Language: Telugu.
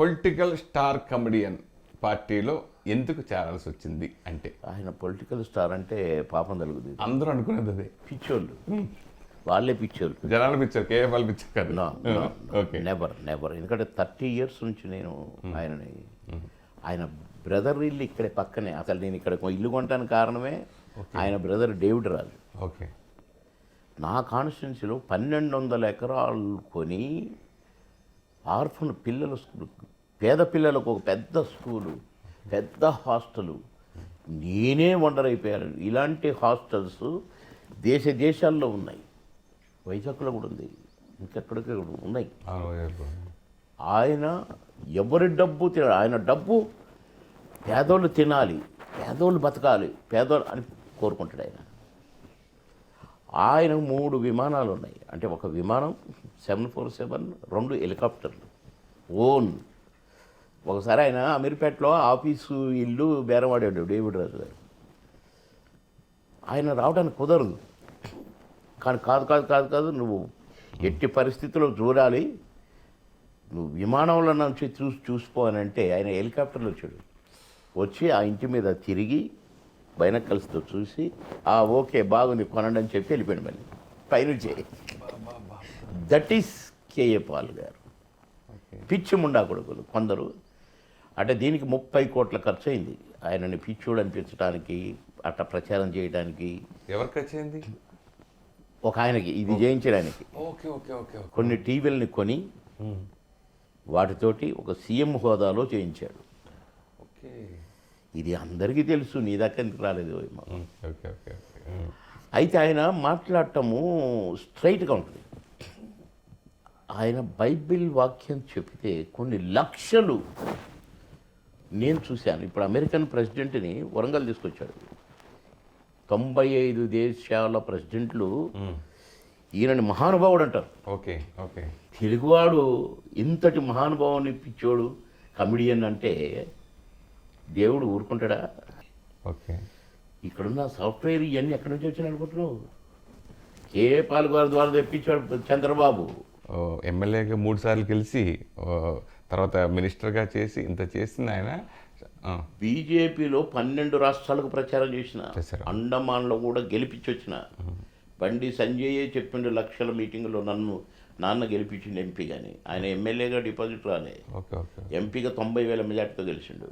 పొలిటికల్ స్టార్ కమెడియన్ పార్టీలో ఎందుకు చేరాల్సి వచ్చింది అంటే? ఆయన పొలిటికల్ స్టార్ అంటే పాపం తలుగుతుంది. అందరూ అనుకునేది అదే. పిచ్చోళ్ళు, వాళ్ళే పిచ్చోళ్ళు. జనాలు పిచ్చారు, కేఎఫ్ఎల్ పిచ్చారు కదా. ఓకే. నెవర్. ఎందుకంటే 30 years నుంచి నేను ఆయన బ్రదర్ ఇల్లు ఇక్కడే పక్కనే. అసలు నేను ఇక్కడ ఇల్లు కొనడానికి కారణమే ఆయన బ్రదర్ డేవిడ్ రాజు. ఓకే. నా కాన్స్టిట్యున్సీలో 1200 ఎకరాలు కొని ఆర్ఫన్ పిల్లల స్కూల్, పేద పిల్లలకు ఒక పెద్ద స్కూలు, పెద్ద హాస్టలు. నేనే వండర్ అయిపోయాను. ఇలాంటి హాస్టల్స్ దేశాల్లో ఉన్నాయి. వైజాగ్లో కూడా ఉంది, ఇంకెక్కడికి ఉన్నాయి. ఆయన ఎవరి డబ్బు తినాలి, ఆయన డబ్బు పేదోళ్ళు తినాలి, పేదోళ్ళు బతకాలి, పేదోళ్ళు అని కోరుకుంటాడు ఆయన. ఆయన 3 విమానాలు ఉన్నాయి. అంటే ఒక విమానం 747, 2 హెలికాప్టర్లు ఓన్. ఒకసారి ఆయన అమీర్పేటలో ఆఫీసు ఇల్లు బేరవాడాడు డేవిడ్ రాజు గారు. ఆయన రావడానికి కుదరదు. కానీ కాదు, నువ్వు ఎట్టి పరిస్థితుల్లో చూడాలి, నువ్వు విమానంలో నుంచి చూసిపో అని అంటే ఆయన హెలికాప్టర్లో వచ్చాడు. వచ్చి ఆ ఇంటి మీద తిరిగి బైనాకల్స్తో చూసి ఓకే బాగుంది కొనండి అని చెప్పి వెళ్ళిపోయాడు. మళ్ళీ పైనుంచి. దట్ ఈస్ కేఏ పాల్ గారు. పిచ్చి ముండా కొడుకులు కొందరు. అంటే దీనికి 30 కోట్ల ఖర్చు అయింది ఆయనని పిచ్చోడు అనిపించడానికి, అట్లా ప్రచారం చేయడానికి. ఎవరు ఖర్చు అయింది? ఒక ఆయనకి ఇది చేయించడానికి కొన్ని టీవీలని కొని వాటితోటి ఒక సీఎం హోదాలో చేయించాడు. ఇది అందరికీ తెలుసు, నీ దాకా ఎందుకు రాలేదు. అయితే ఆయన మాట్లాడటము స్ట్రైట్గా ఉంటుంది. ఆయన బైబిల్ వాక్యం చెప్తే కొన్ని లక్షలు నేను చూశాను. ఇప్పుడు అమెరికన్ ప్రెసిడెంట్ని వరంగల్ తీసుకొచ్చాడు. 95 దేశాల ప్రెసిడెంట్లు ఈయనని మహానుభావుడు అంటారు. ఓకే. ఓకే. తెలుగువాడు ఇంతటి మహానుభావుని పిచ్చోడు కమిడియన్ అంటే దేవుడు ఊరుకుంటాడా? ఓకే. ఇక్కడున్న సాఫ్ట్వేర్ ఇవన్నీ ఎక్కడి నుంచి వచ్చాను అనుకుంటున్నావు? కేఏ పాల్ గారి ద్వారా తెప్పించాడు చంద్రబాబు. ఎమ్మెల్యేగా 3 సార్లు గెలిచి తర్వాత మినిస్టర్గా చేసి ఇంత చేసిన ఆయన బీజేపీలో 12 రాష్ట్రాలకు ప్రచారం చేసిన, అండమాన్లో కూడా గెలిపించి వచ్చిన బండి సంజయే చెప్పిండు లక్షల మీటింగులో నాన్న గెలిపించిండు ఎంపీ. కానీ ఆయన ఎమ్మెల్యేగా డిపాజిట్ రాలే. ఎంపీగా 90,000 మెజార్టీతో గెలిచిండు.